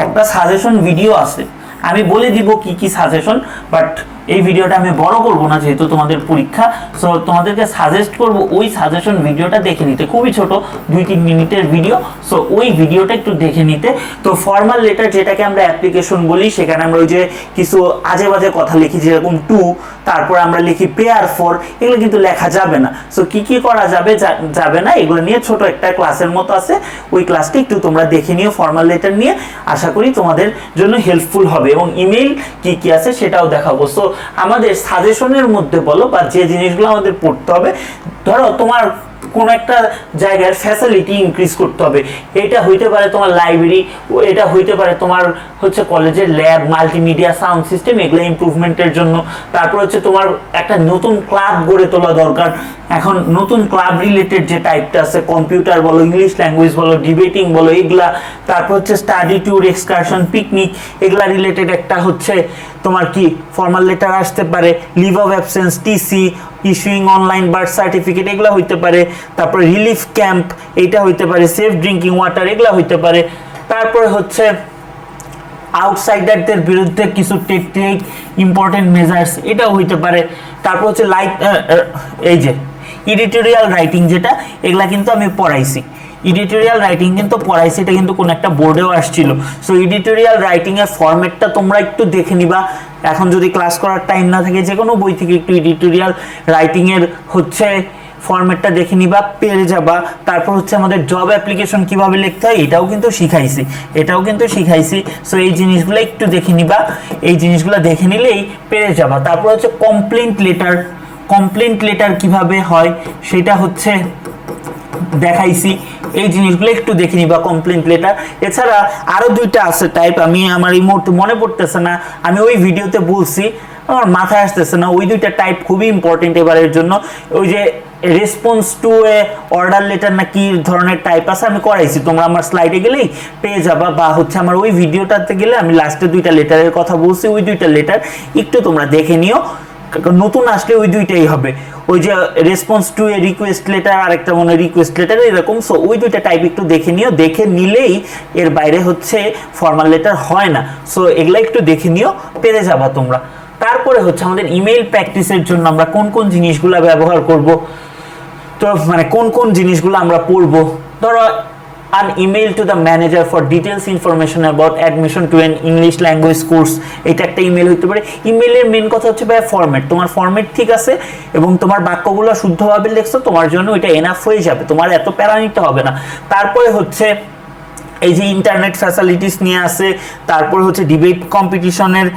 একটা সাজেশন ভিডিও আছে, আমি বলে দিব কি কি সাজেশন, বাট এই ভিডিওটা আমি বড় করব না যেহেতু তোমাদের পরীক্ষা। সো তোমাদেরকে সাজেস্ট করব ওই সাজেশন ভিডিওটা দেখে নিতে, খুবই ছোট 2-3 মিনিটের ভিডিও। সো ওই ভিডিওটা একটু দেখে নিতে। তো ফর্মাল লেটার যেটাকে আমরা অ্যাপ্লিকেশন বলি, সেখানে আমরা ওই যে কিছু আজে বাজে কথা লিখি যেরকম টু, তারপর আমরা লিখি পেয়ার ফর, এগুলো কিন্তু লেখা যাবে না। সো কি কি করা যাবে না এগুলো নিয়ে ছোট একটা ক্লাসের মতো আছে, ওই ক্লাসটা একটু তোমরা দেখে নিও ফর্মাল লেটার নিয়ে, আশা করি তোমাদের জন্য হেল্পফুল হবে। এবং ইমেইল কি কি আছে সেটাও দেখাবো। সো আমাদের সাজেশনের মধ্যে বলো বা যে জিনিসগুলো আমাদের পড়তে হবে, ধরো তোমার কোন একটা জায়গার ফ্যাসিলিটি ইনক্রিজ করতে হবে, এটা হইতে পারে তোমার লাইব্রেরি, এটা হইতে পারে তোমার হচ্ছে কলেজের ল্যাব, মাল্টিমিডিয়া, সাউন্ড সিস্টেম, এগুলো ইমপ্রুভমেন্টের জন্য। তারপর হচ্ছে তোমার একটা নতুন ক্লাব গড়ে তোলা দরকার। এখন নতুন ক্লাব রিলেটেড যে টাইপটা আছে, কম্পিউটার বলো, ইংলিশ ল্যাঙ্গুয়েজ বলো, ডিবেটিং বলো, এগুলা। তারপর হচ্ছে স্টাডি ট্যুর, এক্সকারশন, পিকনিক, এগুলা রিলেটেড একটা হচ্ছে তোমার কি ফর্মাল লেটার আসতে পারে, leave of absence, TC, issuing online birth certificate, এগুলো হইতে পারে। তারপরে রিলিফ ক্যাম্প, এইটা হইতে পারে। সেফ ড্রিঙ্কিং ওয়াটার, এগুলো হইতে পারে। তারপরে হচ্ছে আউটসাইডারদের বিরুদ্ধে কিছু টেকনিক, ইম্পর্টেন্ট মেজার্স, এটাও হইতে পারে। তারপর হচ্ছে এই যে এডিটোরিয়াল রাইটিং, যেটা এগুলা কিন্তু আমি পড়াইছি, এডিটোরিয়াল রাইটিং কিন্তু পড়াইছি, এটা কিন্তু কোন একটা বোর্ডেও আসছিল। সো এডিটোরিয়াল রাইটিং এর ফরম্যাটটা তোমরা একটু দেখে নিবা, এখন যদি ক্লাস করার টাইম না থাকে যে কোনো বই থেকে একটু এডিটোরিয়াল রাইটিং এর হচ্ছে ফরম্যাটটা দেখে নিবা, পেরে যাবা। তারপর হচ্ছে আমাদের জব অ্যাপ্লিকেশন কিভাবে লিখতে হয় এটাও কিন্তু শিখাইছি। সো এই জিনিসগুলো একটু দেখে নিবা, এই জিনিসগুলো দেখে নিলেই পেরে যাবা। তারপর হচ্ছে কমপ্লেন্ট লেটার কিভাবে হয় সেটা হচ্ছে দেখাইছি, এই জিনিসগুলো একটু দেখে নিবা, কমপ্লেন্ট লেটার। এছাড়া আরো দুইটা আছে টাইপ, আমি আমার এই মুহূর্তে মনে পড়তেছে না, আমি ওই ভিডিওতে বলছি, আমার মাথায় আসতেছে না। ওই দুইটা টাইপ খুবই ইম্পর্টেন্ট এবারের জন্য। ওই যে response to A order letter না কি ধরনের টাইপ আছে আমি করাইছি, তোমরা আমার স্লাইডে গেলেই পেয়ে যাবা, বা হচ্ছে আমার ওই ভিডিওটাতে গেলে আমি লাস্টে দুইটা লেটারের কথা বলছি, ওই দুইটা লেটার একটু তোমরা দেখে নিও। নতুন আসলে ওই দুইটাই হবে, ওই যে response to A request letter, আরেকটা মনে রিকোয়েস্ট লেটার, এরকম। সো ওই দুইটা টাইপ একটু দেখে নিও, দেখে নিলেই এর বাইরে হচ্ছে ফর্মাল লেটার হয় না। সো এগুলা একটু দেখে নিও, পেরে যাবা তোমরা। তারপরে হচ্ছে আমাদের ইমেইল প্র্যাকটিসের জন্য আমরা কোন কোন জিনিসগুলো ব্যবহার করব, তো মানে কোন কোন জিনিসগুলো আমরা পড়বো। ধরো an email to the manager for details information about admission to an English language course, এটা একটা ইমেল হতে পারে। ইমেলের মেন কথা হচ্ছে ভাই ফরম্যাট, তোমার ফরম্যাট ঠিক আছে এবং তোমার বাক্যগুলো শুদ্ধভাবে লিখছো, তোমার জন্য এটা এনাফ হয়ে যাবে, তোমার এত প্যারা নিতে হবে না। তারপরে হচ্ছে এই যে ইন্টারনেট ফ্যাসিলিটিস নিয়ে আসে, তারপরে হচ্ছে ডিবেট কম্পিটিশনের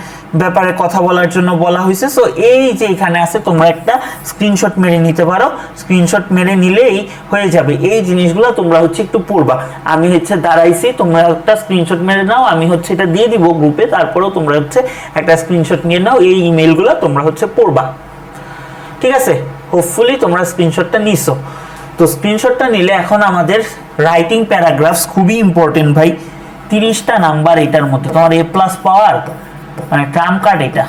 ব্যাপারে কথা বলার জন্য বলা হয়েছে। সো এই যে এখানে আছে তোমরা একটা স্ক্রিনশট মেরে নিতে পারো, স্ক্রিনশট মেরে নিলেই হয়ে যাবে। এই জিনিসগুলো তোমরা হচ্ছে একটু পড়বা, আমি হচ্ছে দাঁড়াইছি, তোমরা একটা স্ক্রিনশট মেরে নাও, আমি হচ্ছে এটা দিয়ে দিব গ্রুপে, তারপরেও তোমরা হচ্ছে একটা স্ক্রিনশট নিয়ে নাও, এই ইমেলগুলো তোমরা হচ্ছে পড়বা, ঠিক আছে? হোপফুলি তোমরা স্ক্রিনশটটা নিছো। তো স্ক্রিনশটটা নিলে এখন আমাদের রাইটিং প্যারাগ্রাফস খুবই ইম্পর্টেন্ট ভাই, 30টা নাম্বার এটার মধ্যে, তোমার A+ পাওয়ার মানে ট্রাম্প কার্ড এটা।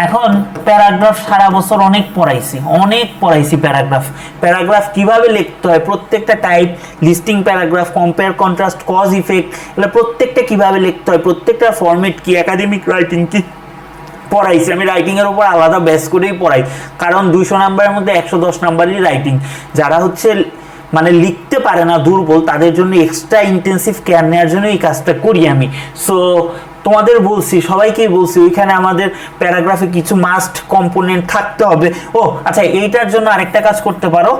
এখন প্যারাগ্রাফ সারা বছর অনেক পড়াইছি প্যারাগ্রাফ কিভাবে লিখতে হয়, প্রত্যেকটা type, listing paragraph, compare, contrast, cause, effect, এগুলো প্রত্যেকটা কিভাবে লিখতে হয়, প্রত্যেকটা ফরম্যাট কি, একাডেমিক রাইটিং কি পড়াইছি। আমি রাইটিং এর উপর আলাদা বেস করেই পড়াই, কারণ 200 নাম্বারের মধ্যে 110 নাম্বারই রাইটিং। যারা হচ্ছে মানে লিখতে পারে না, দুর্বল, তাদের জন্য এক্সট্রা ইন্টেন্সিভ কেয়ার নেওয়ার জন্য এই কাজটা করি আমি। সো তোমাদের বলছি, সবাইকেই বলছি, ওইখানে আমাদের প্যারাগ্রাফে কিছু মাস্ট কম্পোনেন্ট থাকতে হবে। ও আচ্ছা, এইটার জন্য আরেকটা কাজ করতে পারো,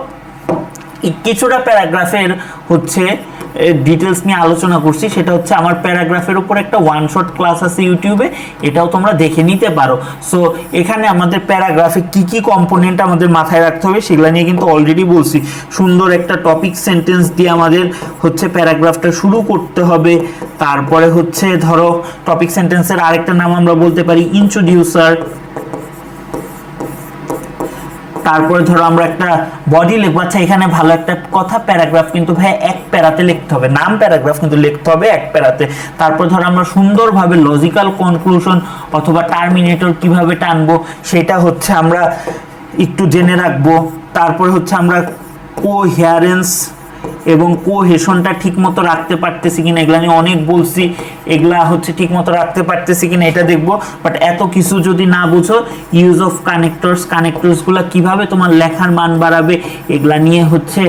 কিছুটা প্যারাগ্রাফের হচ্ছে ডিটেলস নিয়ে আলোচনা করছি, সেটা হচ্ছে আমার প্যারাগ্রাফের উপর একটা ওয়ান শট ক্লাস আছে ইউটিউবে, এটাও তোমরা দেখে নিতে পারো। সো এখানে আমাদের প্যারাগ্রাফে কি কি কম্পোনেন্ট আমাদের মাথায় রাখতে হবে সেগুলো নিয়ে কিন্তু অলরেডি বলছি। সুন্দর একটা টপিক সেন্টেন্স দিয়ে আমাদের হচ্ছে প্যারাগ্রাফটা শুরু করতে হবে। তারপরে হচ্ছে ধরো টপিক সেন্টেন্সের আরেকটা নাম আমরা বলতে পারি ইন্ট্রোডিউসার। তারপরে ধরো আমরা একটা বডি লিখবো। আচ্ছা, এখানে ভালো একটা কথা, প্যারাগ্রাফ কিন্তু ভাই এক প্যারাতে লিখতে হবে, নাম প্যারাগ্রাফ কিন্তু লিখতে হবে এক প্যারাতে। তারপর ধরো আমরা সুন্দরভাবে লজিক্যাল কনক্লুশন অথবা টার্মিনেটর কিভাবে টানবো সেটা হচ্ছে আমরা একটু জেনে রাখবো। তারপরে হচ্ছে আমরা কোহেরেন্স এবং কোহেশনটা ঠিক মতো রাখতে পারতেছি কিনা, এগুলা নিয়ে অনেক বলছি, এগুলা হচ্ছে ঠিক মতো রাখতে পারতেছি কিনা এটা দেখবো। বাট এত কিছু যদি না বুঝো, ইউজ অফ কানেক্টরসগুলো কিভাবে তোমার লেখার মান বাড়াবে, এগুলা নিয়ে হচ্ছে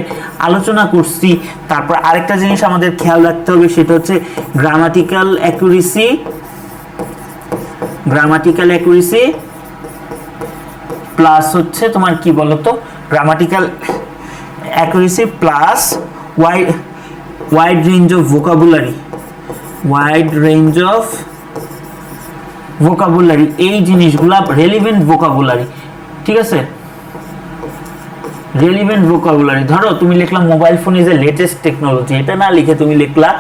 আলোচনা করছি। তারপর আরেকটা জিনিস আমাদের খেয়াল রাখতে হবে, সেটা হচ্ছে গ্রামাটিক্যাল অ্যাকুরেসি প্লাস হচ্ছে তোমার কি বলতো, grammatical accuracy plus wide range of vocabulary, এই জিনিসগুলা রেলিভেন্ট vocabulary, ঠিক আছে? রেলিভেন্ট vocabulary, ধরো তুমি লিখলা mobile phone is a latest technology, এটা না লিখে তুমি লিখলা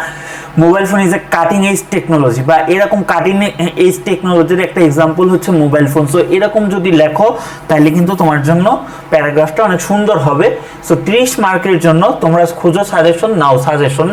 mobile phone is a cutting edge technology, বা এরকম কাটিং এজ টেকনোলজির একটা এক্সাম্পল হচ্ছে মোবাইল ফোন। সো এরকম যদি লেখো তাহলে কিন্তু তোমার জন্য প্যারাগ্রাফটা অনেক সুন্দর হবে। সো 30 মার্কের জন্য তোমরা খুঁজো সাজেশন, নাও সাজেশন।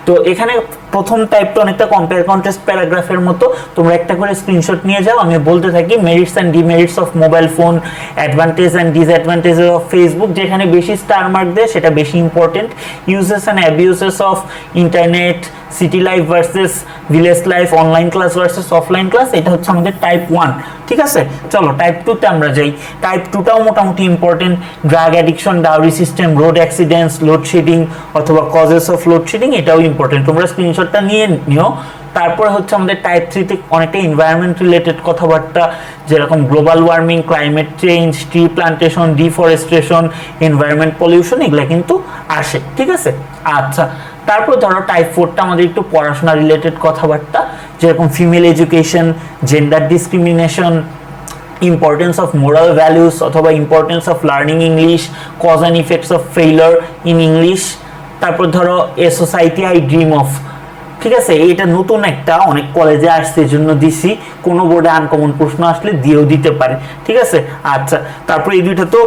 তো এখানে প্রথম টাইপটা অনেকটা কম্পেয়ার কন্ট্রাস্ট প্যারাগ্রাফের মতো, তোমরা একটা করে স্ক্রিনশট নিয়ে যাও, আমি বলতে থাকি merits and demerits of mobile phone, advantage and disadvantages of Facebook, যেখানে বেশি স্টার মার্ক দেয় সেটা বেশি important, uses and abuses of internet, city life versus village life, online class versus offline class, এটা হচ্ছে আমাদের টাইপ 1, ঠিক আছে? চলো টাইপ 2তে আমরা যাই। টাইপ 2টাও মোটামুটি important, drug addiction, dowry system, road accidents, load shedding অথবা কজেস অফ লোডশেডিং, এটাও ইম্পর্টেন্ট, তোমরা স্ক্রিনশটটা নিয়ে নিও। তারপরে হচ্ছে আমাদের টাইপ 3তে অনেকটা এনভায়রনমেন্ট রিলেটেড কথাবার্তা, যেরকম global warming, climate change, tree plantation, deforestation, environment pollution, এগুলা কিন্তু আসে, ঠিক আছে? আচ্ছা, তারপর ধরো টাইপ 4টা আমাদের একটু পড়াশোনা রিলেটেড কথাবার্তা, যেরকম female education, gender discrimination, importance of moral values অথবা importance of learning English, cause and effects of failure in English. তারপর ধরো a society I dream of, ঠিক আছে, এটা নতুন একটা, অনেক কলেজে আসছে এই জন্য দিছি, কোনো বোর্ডে আনকমন প্রশ্ন আসলে দিয়েও দিতে পারে। ঠিক আছে, আচ্ছা তারপর এই দুইটা তো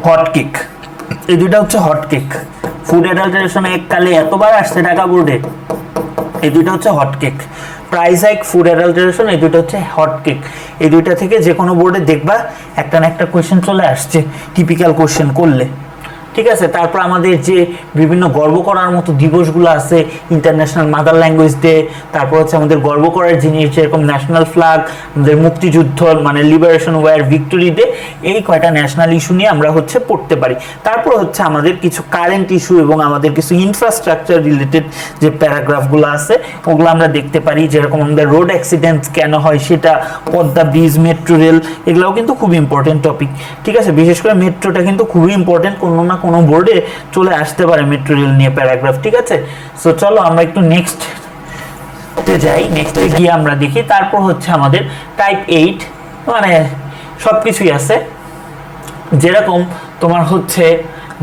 হটকেক, এই দুইটা হচ্ছে হটকেক। ফুড অ্যাডাল্টারেশন এককালে এতবার আসছে ঢাকা বোর্ডে, এই দুইটা হচ্ছে hotcake. Price hike, food adulteration, এই দুইটা হচ্ছে হটকেক। এই দুইটা থেকে যে কোনো বোর্ডে দেখবা একটা না একটা কোয়েশ্চেন চলে আসছে টিপিক্যাল কোয়েশ্চেন করলে। ঠিক আছে, তারপর আমাদের যে বিভিন্ন গর্ব করার মতো দিবসগুলো আছে, ইন্টারন্যাশনাল মাদার ল্যাঙ্গুয়েজ ডে, তারপর হচ্ছে আমাদের গর্ব করার জিনিস যেরকম ন্যাশনাল ফ্ল্যাগ, আমাদের মুক্তিযুদ্ধ মানে লিবারেশন ওয়ার, ভিক্টোরি ডে, এই কয়টা ন্যাশনাল ইস্যু নিয়ে আমরা হচ্ছে পড়তে পারি। তারপর হচ্ছে আমাদের কিছু কারেন্ট ইস্যু এবং আমাদের কিছু ইনফ্রাস্ট্রাকচার রিলেটেড যে প্যারাগ্রাফগুলো আছে ওগুলো আমরা দেখতে পারি, যেরকম আমাদের রোড অ্যাক্সিডেন্টস কেন হয় সেটা, পদ্মা ব্রিজ, মেট্রো রেল, এগুলোও কিন্তু খুব ইম্পর্টেন্ট টপিক। ঠিক আছে, বিশেষ করে মেট্রোটা কিন্তু খুবই ইম্পর্টেন্ট, কোনো না কোনো বোর্ডে চলে আসতে পারে মেট্রো রেল নিয়ে প্যারাগ্রাফ। ঠিক আছে, সো চলো আমরা একটু নেক্সট যাই, নেক্সটে গিয়ে আমরা দেখি। তারপর হচ্ছে আমাদের টাইপ 8, মানে সব কিছুই আছে, যেরকম তোমার হচ্ছে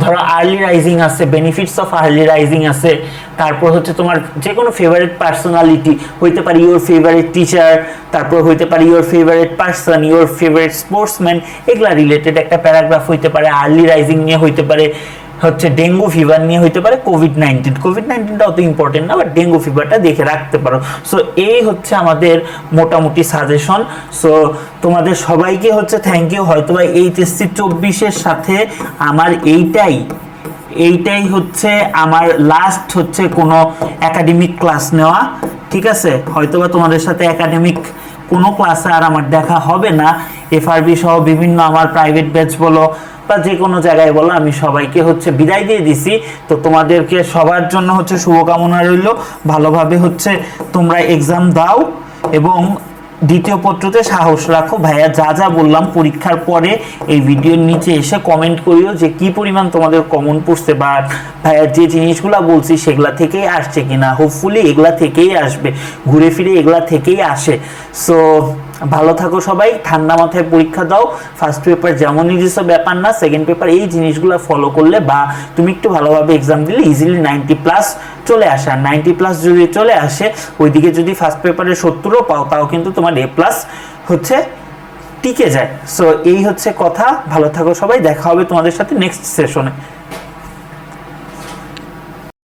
ধরো আর্লি রাইজিং আছে, বেনিফিটস অফ আর্লি রাইজিং আছে, তারপর হচ্ছে তোমার যে কোনো ফেভারিট পার্সোনালিটি হইতে পারে, ইওর ফেভারিট টিচার, তারপর হইতে পারে your favourite person, your favourite sportsman, এগুলা রিলেটেড একটা প্যারাগ্রাফ হইতে পারে। আর্লি রাইজিং নিয়ে হইতে পারে, হচ্ছে ডেঙ্গু ফিভার নিয়ে হইতে পারে, কোভিড-19টা অত ইম্পর্টেন্ট না, বাট ডেঙ্গু ফিভারটা দেখে রাখতে পারো। সো এই হচ্ছে আমাদের মোটামুটি সাজেশন। সো তোমাদের সবাইকে হচ্ছে থ্যাংক ইউ। হয়তোবা এইচএসসি 24-এর সাথে আমার এইটাই হচ্ছে আমার লাস্ট হচ্ছে কোনো একাডেমিক ক্লাস নেওয়া। ঠিক আছে, হয়তোবা তোমাদের সাথে একাডেমিক কোনো ক্লাসে আর আমার দেখা হবে না। এফআরবি সহ বিভিন্ন আমার প্রাইভেট ব্যাচ বলো বা যে কোনো জায়গায় বলো, আমি সবাইকে হচ্ছে বিদায় দিয়ে দিছি। তো তোমাদেরকে সবার জন্য হচ্ছে শুভকামনা রইল, ভালোভাবে হচ্ছে তোমরা এক্সাম দাও এবং দ্বিতীয় পত্রতে সাহস রাখো। ভাইয়া যা যা বললাম পরীক্ষার পরে এই ভিডিওর নিচে এসে কমেন্ট করিও যে কি পরিমাণ তোমাদের কমন পড়ছে, বা ভাইয়া যে জিনিসগুলা বলছি সেগুলা থেকেই আসছে কিনা। হোপফুলি এগুলা থেকেই আসবে, ঘুরে ফিরে এগুলা থেকেই আসে। সো ভালো থাকো সবাই, ঠান্ডা মাথায় পরীক্ষা দাও। ফার্স্ট পেপার যেমনই দিছো ব্যাপার না, সেকেন্ড পেপার এই জিনিসগুলো ফলো করলে বা তুমি একটু ভালোভাবে এক্সাম দিলে ইজিলি 90+ চলে আসে। আর 90+ যদি চলে আসে, ওইদিকে যদি ফার্স্ট পেপারে 70ও পাও, তাও কিন্তু তোমার A+ হচ্ছে টিকে যায়। সো এই হচ্ছে কথা, ভালো থাকো সবাই, দেখা হবে তোমাদের সাথে নেক্সট সেশনে।